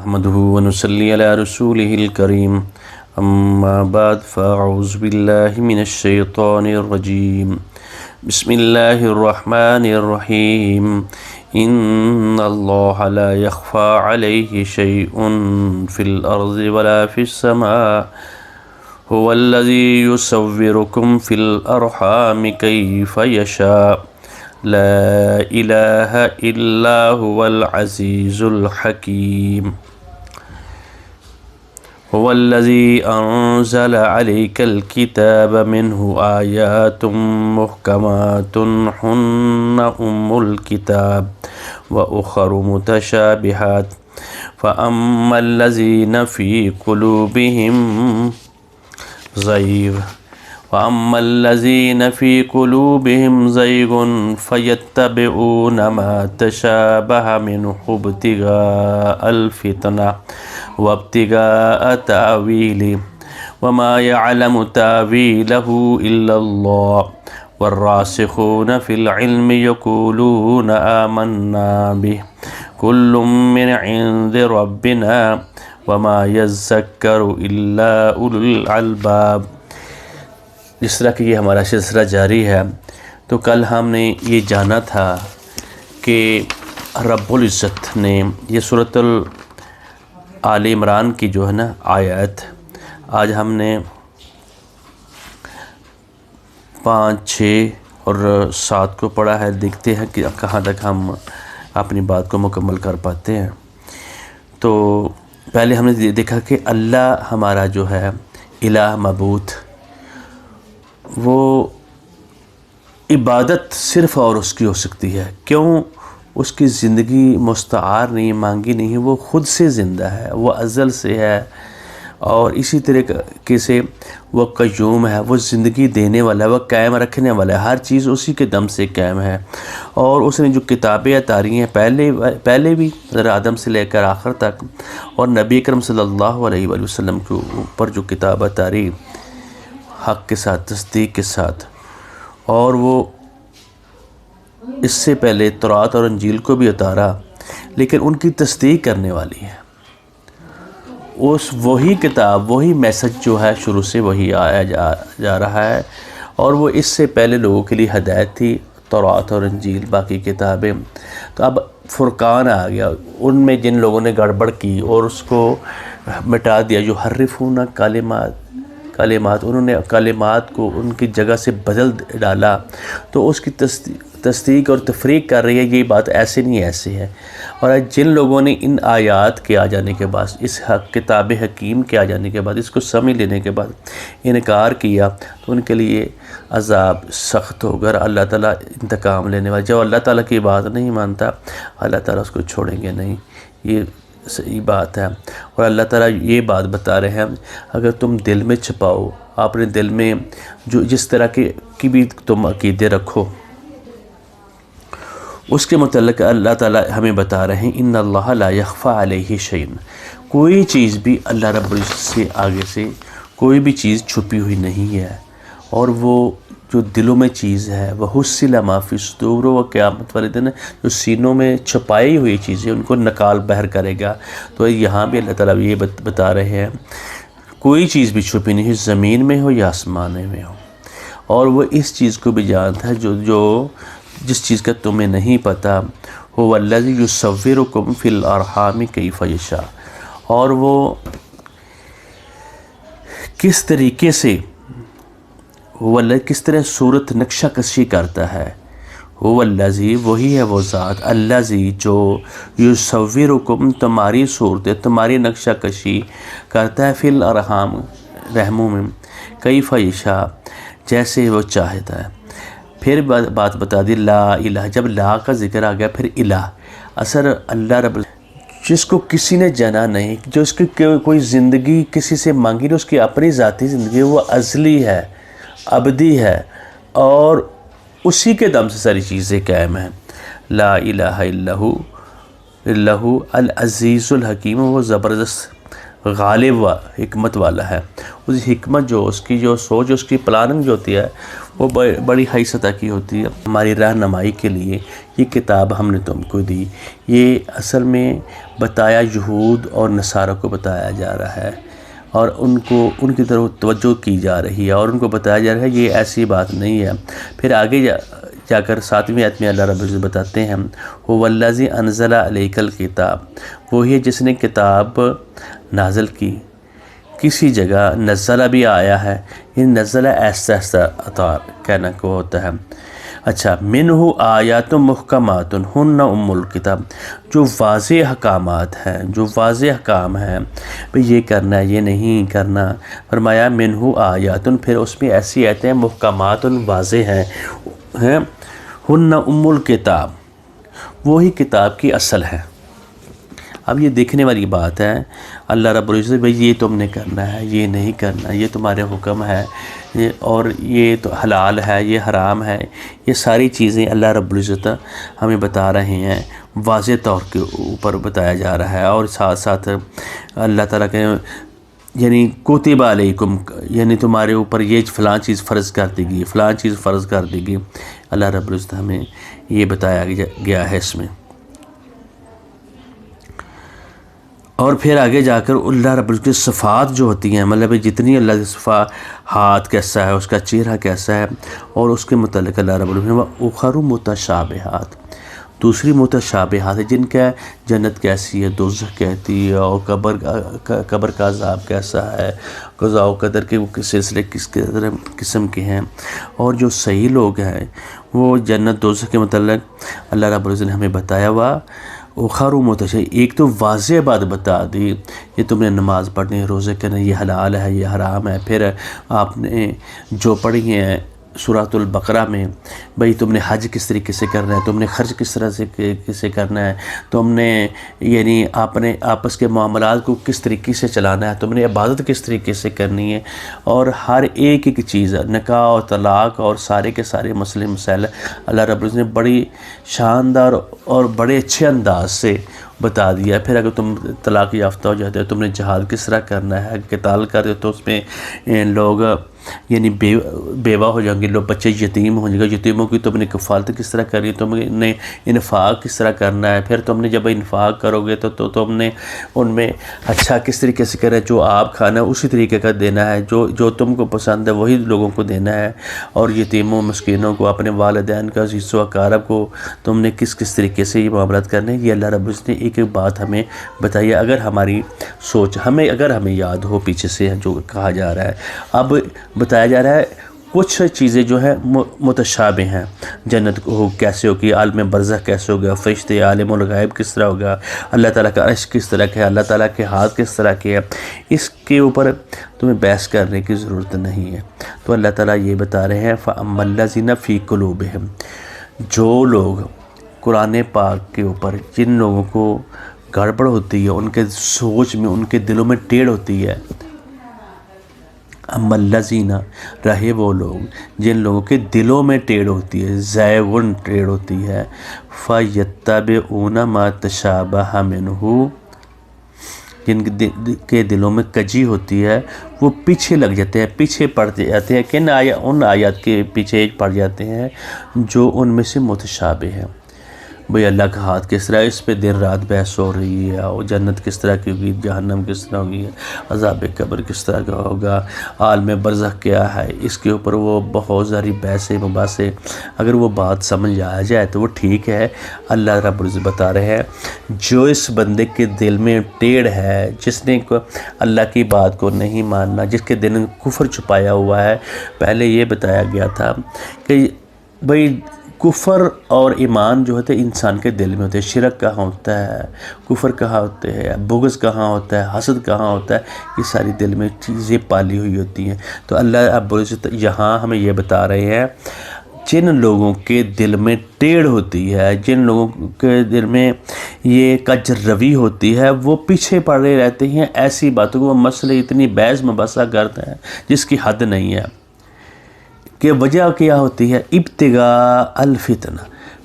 نحمده ونصلي على رسوله الكريم أما بعد فأعوذ بالله من الشيطان الرجيم بسم الله الرحمن الرحيم إن الله لا يخفى عليه شيء في الأرض ولا في السماء هو الذي يصوركم في الأرحام كيف يشاء لا إله إلا هو العزيز الحكيم هو الذي أنزل عليك الكتاب منه آيات محكمات هن أم الكتاب وأخر متشابهات فأما الذين في قلوبهم زيغ فيتبعون ما تشابه منه ابتغاء الفتنة وابتغاء تأويله وما يعلم تأويله إلا الله والراسخون في العلم يقولون آمنا به كل من عند ربنا وما يذكر إلا أولو الألباب۔ جس طرح کہ یہ ہمارا سلسلہ جاری ہے، تو کل ہم نے یہ جانا تھا کہ رب العزت نے یہ سورۃ آل عمران کی جو ہے نا آیت، آج ہم نے 5، 6 اور 7 کو پڑھا ہے۔ دیکھتے ہیں کہ کہاں تک ہم اپنی بات کو مکمل کر پاتے ہیں۔ تو پہلے ہم نے دیکھا کہ اللہ ہمارا جو ہے الہ معبود، وہ عبادت صرف اور اس کی ہو سکتی ہے۔ کیوں؟ اس کی زندگی مستعار نہیں، مانگی نہیں، وہ خود سے زندہ ہے، وہ ازل سے ہے، اور اسی طریقے سے وہ قیوم ہے، وہ زندگی دینے والا ہے، وہ قائم رکھنے والا ہے، ہر چیز اسی کے دم سے قائم ہے۔ اور اس نے جو کتابیں اتاری ہیں پہلے بھی آدم سے لے کر آخر تک، اور نبی اکرم صلی اللہ علیہ وآلہ وسلم کے اوپر جو کتاب اتاری حق کے ساتھ، تصدیق کے ساتھ، اور وہ اس سے پہلے تورات اور انجیل کو بھی اتارا، لیکن ان کی تصدیق کرنے والی ہے وہی کتاب، وہی میسج جو ہے شروع سے وہی آیا جا رہا ہے، اور وہ اس سے پہلے لوگوں کے لیے ہدایت تھی، تورات اور انجیل، باقی کتابیں۔ تو اب فرقان آ گیا، ان میں جن لوگوں نے گڑبڑ کی اور اس کو مٹا دیا، جو حرفون کلمات، انہوں نے کلمات کو ان کی جگہ سے بدل ڈالا، تو اس کی تصدیق اور تفریق کر رہی ہے یہ بات ایسے نہیں ایسے ہے۔ اور جن لوگوں نے ان آیات کے آ جانے کے بعد، اس کتاب حکیم کے آ جانے کے بعد، اس کو سمجھ لینے کے بعد انکار کیا، تو ان کے لیے عذاب سخت ہوگا۔ اللہ تعالیٰ انتقام لینے والا، جب اللہ تعالیٰ کی بات نہیں مانتا، اللہ تعالیٰ اس کو چھوڑیں گے نہیں، یہ صحیح بات ہے۔ اور اللہ تعالیٰ یہ بات بتا رہے ہیں، اگر تم دل میں چھپاؤ، اپنے دل میں جو جس طرح کی بھی تم عقیدے رکھو، اس کے متعلق اللہ تعالیٰ ہمیں بتا رہے ہیں، ان اللہ لا یخفی علیہ شیء، کوئی چیز بھی اللہ رب العزت سے آگے سے کوئی بھی چیز چھپی ہوئی نہیں ہے۔ اور وہ جو دلوں میں چیز ہے، وہ حصل ما فی الصدور، وہ قیامت والے دن جو سینوں میں چھپائی ہوئی چیزیں ان کو نکال بہر کرے گا۔ تو یہاں بھی اللہ تعالیٰ یہ بتا رہے ہیں، کوئی چیز بھی چھپی نہیں، زمین میں ہو یا آسمان میں ہو، اور وہ اس چیز کو بھی جانتا ہے جس چیز کا تمہیں نہیں پتہ، هو الذی یصورکم فی الارحام کیف یشاء، اور وہ کس طریقے سے، کس طرح صورت نقشہ کشی کرتا ہے، هو الذی، وہی ہے وہ ذات، الذی جو یصورکم، تمہاری صورت، تمہاری نقشہ کشی کرتا ہے، فی الارحام، رحموں میں، کیف یشاء، جیسے وہ چاہتا ہے۔ پھر بات بتا دی لا الہ، جب لا کا ذکر آ گیا پھر الہ، اثر اللہ رب جس کو کسی نے جانا نہیں، جو اس کی کوئی زندگی کسی سے مانگی نہیں، اس کی اپنی ذاتی زندگی، وہ ازلی ہے، ابدی ہے، اور اسی کے دم سے ساری چیزیں قائم ہیں۔ لا الہ الا ہو العزیز الحکیم، وہ زبردست غالب و حکمت والا ہے۔ اس حکمت جو اس کی جو سوچ اس کی پلاننگ جو ہوتی ہے وہ بڑی ہائی سطح کی ہوتی ہے۔ ہماری رہنمائی کے لیے یہ کتاب ہم نے تم کو دی۔ یہ اصل میں بتایا یہود اور نصارہ کو بتایا جا رہا ہے، اور ان کی طرف توجہ کی جا رہی ہے، اور ان کو بتایا جا رہا ہے یہ ایسی بات نہیں ہے۔ پھر آگے جا کر 7ویں آیت میں اللہ رب العزت بتاتے ہیں هو الذی انزل علیک الکتاب، وہی ہے جس نے کتاب نازل کی۔ کسی جگہ نزلہ بھی آیا ہے، یہ نزلہ ایسا عطا کہنا کو ہوتا ہے۔ اچھا، منہ آیات محکمات ہن ام الکتاب، جو واضح احکامات ہیں، جو واضح احکام ہیں، بھئی یہ کرنا ہے یہ نہیں کرنا۔ فرمایا منہ آیات، پھر اس میں ایسی آیتیں محکمات واضح ہیں، ہن ام الکتاب، وہی کتاب کی اصل ہے۔ اب یہ دیکھنے والی بات ہے، اللہ رب العزت بھئی یہ تم نے کرنا ہے، یہ نہیں کرنا، یہ تمہارے حکم ہے، اور یہ تو حلال ہے، یہ حرام ہے، یہ ساری چیزیں اللہ رب العزت ہمیں بتا رہے ہیں، واضح طور کے اوپر بتایا جا رہا ہے۔ اور ساتھ ساتھ اللہ تعالیٰ کے یعنی کتب علیکم، یعنی تمہارے اوپر یہ فلاں چیز فرض کر دی گئی، فلاں چیز فرض کر دی گئی، اللہ رب العزت ہمیں یہ بتایا گیا ہے اس میں۔ اور پھر آگے جا کر اللہ رب العزت کی صفات جو ہوتی ہیں، مطلب جتنی اللہ کی صفات، ہاتھ کیسا ہے، اس کا چہرہ کیسا ہے، اور اس کے متعلق اللہ رب العزت اخر متشابہات، دوسری متشابہات ہے جن کا جنت کیسی ہے، دوزخ کہتی ہے، اور قبر کا عذاب کیسا ہے، قضاء و قدر کے سلسلے کس قسم کے ہیں، اور جو صحیح لوگ ہیں وہ جنت دوزخ کے متعلق اللہ رب العزت نے ہمیں بتایا ہوا اخر متشابہ۔ ایک تو واضح بات بتا دی، یہ تم نے نماز پڑھنی ہے، روزے کرنا، یہ حلال ہے، یہ حرام ہے۔ پھر آپ نے جو پڑھی ہیں سورۃ البقرہ میں، بھئی تم نے حج کس طریقے سے کرنا ہے، تم نے خرچ کس طرح سے کرنا ہے، تم نے یعنی اپنے آپس کے معاملات کو کس طریقے سے چلانا ہے، تم نے عبادت کس طریقے سے کرنی ہے، اور ہر ایک چیز، نکاح اور طلاق اور سارے کے سارے مسئلے مسائل اللہ رب العزت نے بڑی شاندار اور بڑے اچھے انداز سے بتا دیا۔ پھر اگر تم طلاق یافتہ ہو جاتے ہو، تم نے جہاد کس طرح کرنا ہے، قتال کرتے ہو تو اس میں لوگ یعنی بیوہ ہو جائیں گے، لوگ بچے یتیم ہو جائیں گے، یتیموں کی تم نے کفالت کس طرح کرنی ہے، تم نے انفاق کس طرح کرنا ہے۔ پھر تم نے جب انفاق کرو گے تو تم نے ان میں اچھا کس طریقے سے کرنا ہے، جو آپ کھانا ہے اسی طریقے کا دینا ہے، جو تم کو پسند ہے وہی لوگوں کو دینا ہے، اور یتیموں مسکینوں کو، اپنے والدین کا عزیز و اقارب کو تم نے کس طریقے سے یہ معاملات کرنے ہیں۔ یہ اللہ رب العزت نے ایک بات ہمیں بتائی ہے، اگر ہماری سوچ اگر ہمیں یاد ہو پیچھے سے جو کہا جا رہا ہے۔ اب بتایا جا رہا ہے کچھ چیزیں جو ہیں متشابہ ہیں، جنت کیسے ہوگی، عالم برزخ کیسے ہوگا، فرشتے، عالم الغیب کس طرح ہوگا، اللہ تعالیٰ کا عرش کس طرح کا ہے، اللہ تعالیٰ کے ہاتھ کس طرح کے ہے، اس کے اوپر تمہیں بحث کرنے کی ضرورت نہیں ہے۔ تو اللہ تعالیٰ یہ بتا رہے ہیں فَأَمَّا الَّذِينَ فِي قُلُوبِهِمْ، جو لوگ قرآن پاک کے اوپر، جن لوگوں کو گڑبڑ ہوتی ہے، ان کے سوچ میں، ان کے دلوں میں ٹیڑھ ہوتی ہے، اما الذین، رہے وہ لوگ جن لوگوں کے دلوں میں ٹیڑھ ہوتی ہے، زیغن ٹیڑھ ہوتی ہے، فَيَتَّبِعُونَ مَا تَشَابَهَ مِنْهُ، جن کے دلوں میں کجی ہوتی ہے وہ پیچھے لگ جاتے ہیں، پیچھے پڑ جاتے ہیں، ان آیات کے پیچھے پڑ جاتے ہیں جو ان میں سے متشابہ ہیں۔ بھئی اللہ کا ہاتھ کس طرح، اس پہ دن رات بحث ہو رہی ہے، اور جنت کس طرح کی ہوگی، جہنم کس طرح ہوگی، عذاب قبر کس طرح کا ہوگا، عالم برزخ کیا ہے، اس کے اوپر وہ بہت ساری بحثیں مباحثے۔ اگر وہ بات سمجھ آ جائے تو وہ ٹھیک ہے۔ اللہ رب العزت بتا رہے ہیں جو اس بندے کے دل میں ٹیڑھ ہے، جس نے اللہ کی بات کو نہیں ماننا، جس کے دل میں کفر چھپایا ہوا ہے، پہلے یہ بتایا گیا تھا کہ بھئی کفر اور ایمان جو ہوتے ہیں انسان کے دل میں ہوتے ہیں، شرک کہاں ہوتا ہے، کفر کہاں ہوتے ہیں، بغض کہاں ہوتا ہے، حسد کہاں ہوتا ہے، یہ ساری دل میں چیزیں پالی ہوئی ہوتی ہیں۔ تو اللہ رب العزت یہاں ہمیں یہ بتا رہے ہیں جن لوگوں کے دل میں ٹیڑھ ہوتی ہے، جن لوگوں کے دل میں یہ کج روی ہوتی ہے، وہ پیچھے پڑے رہتے ہیں ایسی باتوں کو، وہ مسئلے اتنی بحث مباحثہ کرتے ہیں جس کی حد نہیں ہے۔ کہ وجہ کیا ہوتی ہے، ابتغاء الفتنہ،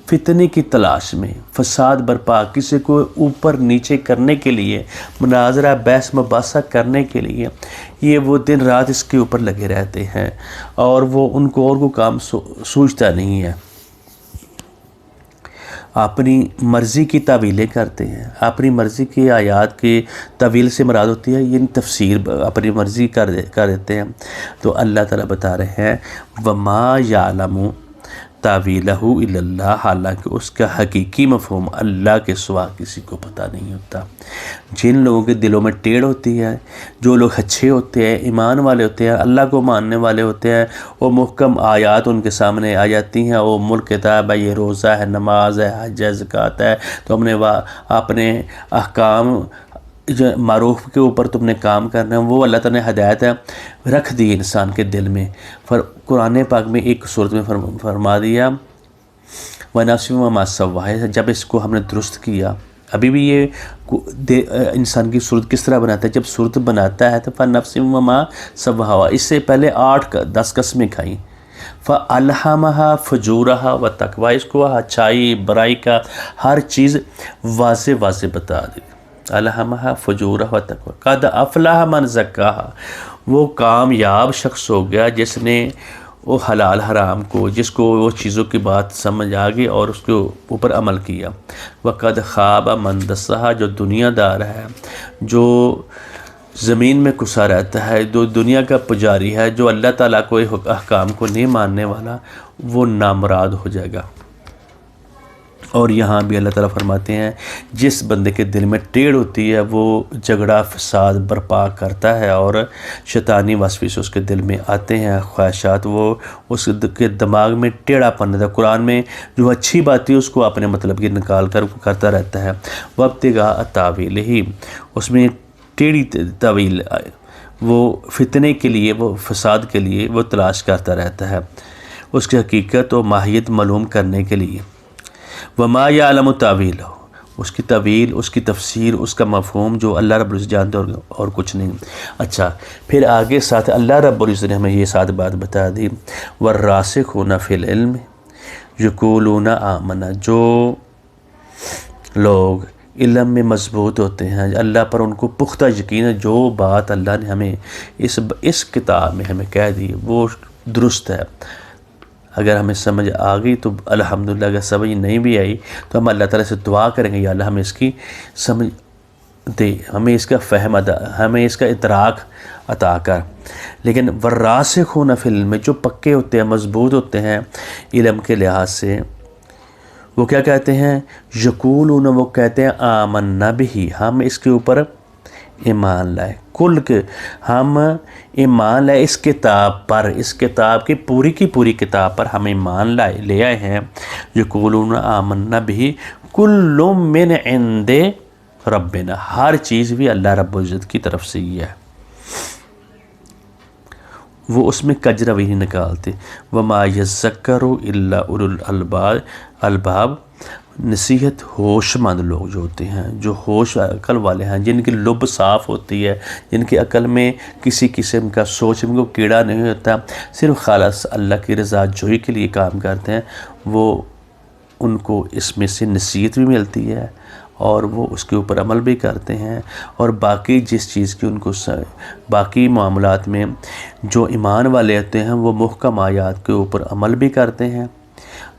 فتنے کی تلاش میں، فساد برپا، کسی کو اوپر نیچے کرنے کے لیے، مناظرہ بحث مباحثہ کرنے کے لیے، یہ وہ دن رات اس کے اوپر لگے رہتے ہیں، اور وہ ان کو اور کو کام سوچتا نہیں ہے۔ اپنی مرضی کی تعویلیں کرتے ہیں، اپنی مرضی کی آیات کی تعویل سے مراد ہوتی ہے یہ تفسیر اپنی مرضی کر دیتے ہیں۔ تو اللہ تعالیٰ بتا رہے ہیں وَمَا يَعْلَمُ تَأْوِيلَهُ إِلَّا اللَّهُ، حالانکہ اس کا حقیقی مفہوم اللہ کے سوا کسی کو پتہ نہیں ہوتا۔ جن لوگوں کے دلوں میں ٹیڑھ ہوتی ہے، جو لوگ اچھے ہوتے ہیں، ایمان والے ہوتے ہیں، اللہ کو ماننے والے ہوتے ہیں، وہ محکم آیات ان کے سامنے آ جاتی ہیں، وہ کتاب ہے، یہ روزہ ہے، نماز ہے، حج ہے، زکوٰۃ ہے، تو ہم نے اپنے احکام جو معروف کے اوپر تم نے کام کرنا ہے، وہ اللہ تعالیٰ نے ہدایت رکھ دی انسان کے دل میں۔ قرآن پاک میں ایک صورت میں فرما دیا وَنَفْسٍ وَمَا سَوَّاهَا، جب اس کو ہم نے درست کیا۔ ابھی بھی یہ انسان کی صورت کس طرح بناتا ہے؟ جب صورت بناتا ہے تو فَنَفْسٍ وَمَا سَوَّاهَا، اس سے پہلے 10 قسمیں کھائیں، فَأَلْهَمَهَا فُجُورَهَا وَتَقْوَاهَا، اس کو اچھائی برائی کا ہر چیز واضح بتا دی۔ الہمہا فجورہ و تقوی، قد افلح من زکاہا، وہ کامیاب شخص ہو گیا جس نے وہ حلال حرام کو، جس کو وہ چیزوں کی بات سمجھ آ گئی اور اس کے اوپر عمل کیا۔ وقد خواب من دسہا، جو دنیا دار ہے، جو زمین میں کسا رہتا ہے، جو دنیا کا پجاری ہے، جو اللہ تعالیٰ کو احکام کو نہیں ماننے والا، وہ نامراد ہو جائے گا۔ اور یہاں بھی اللہ تعالیٰ فرماتے ہیں جس بندے کے دل میں ٹیڑھ ہوتی ہے وہ جھگڑا فساد برپا کرتا ہے، اور شیطانی وسوسے اس کے دل میں آتے ہیں، خواہشات، وہ اس کے دماغ میں ٹیڑھا پن رہتا ہے۔ قرآن میں جو اچھی بات ہے اس کو اپنے مطلب کی نکال کر کرتا رہتا ہے۔ وابتغاء تاویلہ، اس میں ٹیڑھی تعویل، وہ فتنے کے لیے، وہ فساد کے لیے وہ تلاش کرتا رہتا ہے، اس کی حقیقت و ماہیت معلوم کرنے کے لیے۔ وَمَا يَعْلَمُ تَأْوِيلَهُ، اس کی تعویل، اس کی تفسیر، اس کا مفہوم جو اللہ رب العزت جانتے اور کچھ نہیں۔ اچھا، پھر آگے ساتھ اللہ رب العزت نے ہمیں یہ ساتھ بات بتا دی وَالرَّاسِخُونَ فِي الْعِلْمِ يَقُولُونَ آمَنَّا، جو لوگ علم میں مضبوط ہوتے ہیں، اللہ پر ان کو پختہ یقین ہے، جو بات اللہ نے ہمیں اس کتاب میں ہمیں کہہ دی وہ درست ہے۔ اگر ہمیں سمجھ آ گئی تو الحمدللہ، اگر سمجھ نہیں بھی آئی تو ہم اللہ تعالیٰ سے دعا کریں گے یا اللہ ہمیں اس کی سمجھ دے، ہمیں اس کا فہم ہمیں اس کا ادراک عطا کر۔ لیکن والراسخون فی العلم، جو پکے ہوتے ہیں، مضبوط ہوتے ہیں علم کے لحاظ سے، وہ کیا کہتے ہیں؟ یقولون، وہ کہتے ہیں آمنا بہ، ہم اس کے اوپر ایمان لائے، کل کے ہم ایمان لائے اس کتاب پر، اس کتاب کی پوری کتاب پر ہم ایمان لے آئے ہیں۔ یقولون آمنا بہ کل من عند ربنا، ہر چیز بھی اللہ رب العزت کی طرف سے ہی ہے، وہ اس میں کجرا بھی نہیں نکالتے۔ وما یذکر الا اولو الالباب، نصیحت ہوش مند لوگ جو ہوتے ہیں، جو ہوش عقل والے ہیں، جن کی لب صاف ہوتی ہے، جن کی عقل میں کسی قسم کا سوچ میں کوئی کیڑا نہیں ہوتا، صرف خالص اللہ کی رضا جوئی کے لیے کام کرتے ہیں، وہ ان کو اس میں سے نصیحت بھی ملتی ہے اور وہ اس کے اوپر عمل بھی کرتے ہیں، اور باقی جس چیز کی ان کو باقی معاملات میں جو ایمان والے ہوتے ہیں وہ محکم آیات کے اوپر عمل بھی کرتے ہیں،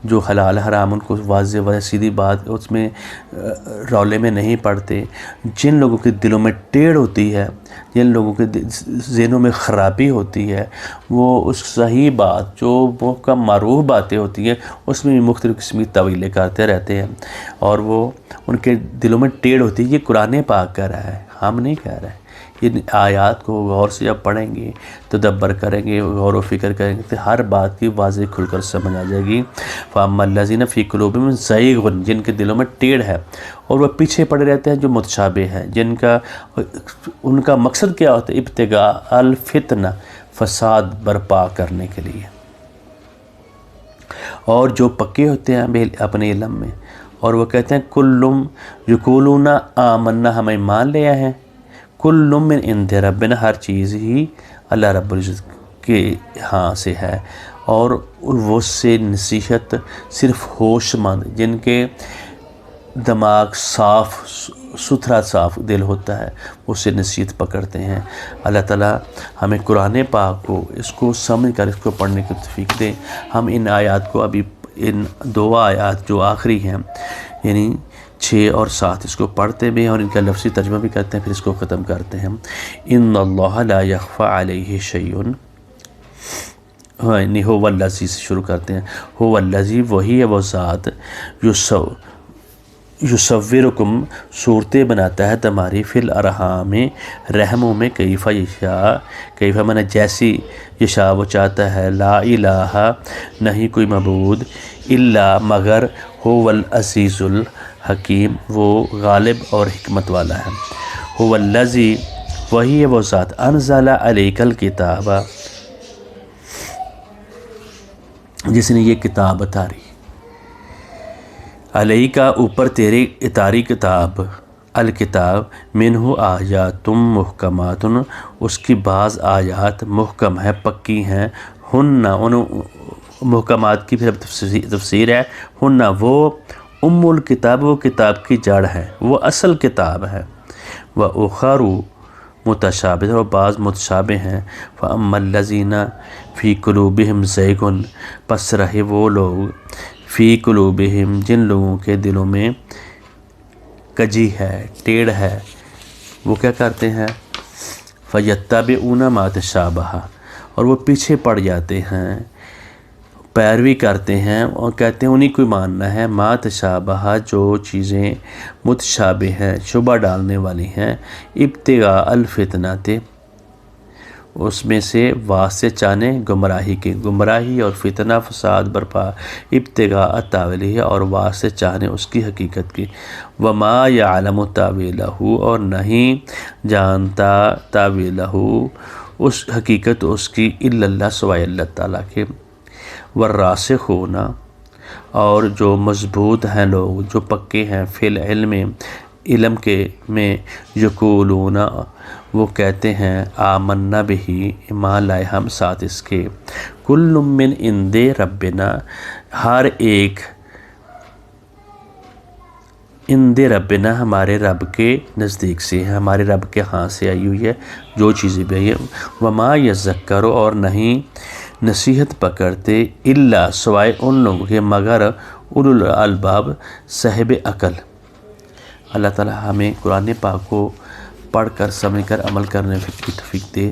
جو حلال حرام ان کو واضح سیدھی بات اس میں رولے میں نہیں پڑتے۔ جن لوگوں کے دلوں میں ٹیڑھ ہوتی ہے، جن لوگوں کے ذہنوں میں خرابی ہوتی ہے، وہ اس صحیح بات جو محکم معروف باتیں ہوتی ہیں اس میں بھی مختلف قسم کی تعویلیں کرتے رہتے ہیں، اور وہ ان کے دلوں میں ٹیڑھ ہوتی ہے۔ یہ قرآن پاک کہہ رہا ہے، ہم نہیں کہہ رہے۔ ان آیات کو غور سے جب پڑھیں گے، تدبر کریں گے، غور و فکر کریں گے تو ہر بات کی واضح کھل کر سمجھ آ جائے گی۔ فَأَمَّا الَّذِينَ فِي قُلُوبِهِمْ زَيْغٌ، جن کے دلوں میں ٹیڑھ ہے اور وہ پیچھے پڑے رہتے ہیں، جو متشابہ ہے، ان کا مقصد کیا ہوتا ہے؟ ابتغاء الفتنہ، فساد برپا کرنے کے لیے۔ اور جو پکے ہوتے ہیں اپنے علم میں، اور وہ کہتے ہیں کلم یقولون آمنا، ہم ایمان لے آئے ہیں، کل من عند ربنا، ہر چیز ہی اللہ رب العزت کے ہاں سے ہے، اور وہ سے نصیحت صرف ہوش مند جن کے دماغ صاف ستھرا صاف دل ہوتا ہے وہ سے نصیحت پکڑتے ہیں۔ اللہ تعالیٰ ہمیں قرآن پاک کو اس کو سمجھ کر اس کو پڑھنے کی توفیق دے۔ ہم ان آیات کو ابھی ان 2 آیات جو آخری ہیں یعنی 6 اور 7 اس کو پڑھتے بھی ہیں اور ان کا لفظی ترجمہ بھی کرتے ہیں، پھر اس کو ختم کرتے ہیں۔ ان اللہ لا یخفی علیہ شیء، هو الذی سے شروع کرتے ہیں، هو الذی وہی ہے وہ ذات، یصورکم صورتیں بناتا ہے تمہاری فی الارحام رحموں میں، کیف یشاء، کیف معنی جیسی، یشاء وہ چاہتا ہے، لا الہ نہیں کوئی معبود، الا مگر، هو العزیز الحکیم وہ غالب اور حکمت والا ہے۔ هو الذی وہی ہے وہ ذات، انزل علیک الکتاب جس نے یہ کتاب اتاری، علیہ کا اوپر تیرے اتاری کتاب، الکتاب منہ آیات محکمات اس کی بعض آیات محکم ہے پکی ہیں، ہن ان محکمات کی پھر تفسیر ہے، ہن وہ ام الکتاب وہ کتاب کی جڑ ہے، وہ اصل کتاب ہے، وَأُخَرُ متشابہ اور بعض متشابہ ہیں، فَأَمَّا الَّذِينَ فِي قُلُوبِهِمْ زَيْغٌ پس رہے وہ لوگ، فی قلوبہم جن لوگوں کے دلوں میں کجی ہے ٹیڑھ ہے، وہ کیا کرتے ہیں، فَيَتَّبِعُونَ مَا تَشَابَهَ اور وہ پیچھے پڑ جاتے ہیں، پیروی کرتے ہیں اور کہتے ہیں انہیں کوئی ماننا ہے، ما تشابہ جو چیزیں متشابہ ہیں شبہ ڈالنے والی ہیں، ابتغاء الفتنۃ اس میں سے واسطے چانے گمراہی کے، گمراہی اور فتنہ فساد برپا، ابتغاء تاویلہ اور واسطے چاہنے اس کی حقیقت کی، وما یعلم تاویلہ اور نہیں جانتا تاویلہ اس حقیقت اس کی، الا اللہ سوائے اللہ تعالیٰ کے، والراسخون اور جو مضبوط ہیں لوگ جو پکے ہیں، فی العلم علم کے میں، یقولون وہ کہتے ہیں، آمنا بہ ایمان لائے ہم ساتھ اس کے، کل من عند ربنا ہر ایک عند ربنا ہمارے رب کے نزدیک سے ہے، ہمارے رب کے ہاں سے آئی ہوئی ہے جو چیزیں بھی آئی ہیں، وما یذکر اور نہیں نصیحت پکڑتے، الا سوائے ان لوگوں کے مگر اولو الالباب صاحب عقل۔ اللہ تعالی ہمیں قرآن پاک کو پڑھ کر سمجھ کر عمل کرنے کی توفیق دے۔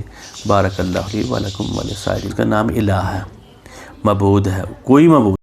بارک اللہ لی و لکم ولسائر، کا نام الہ ہے، معبود ہے، کوئی معبود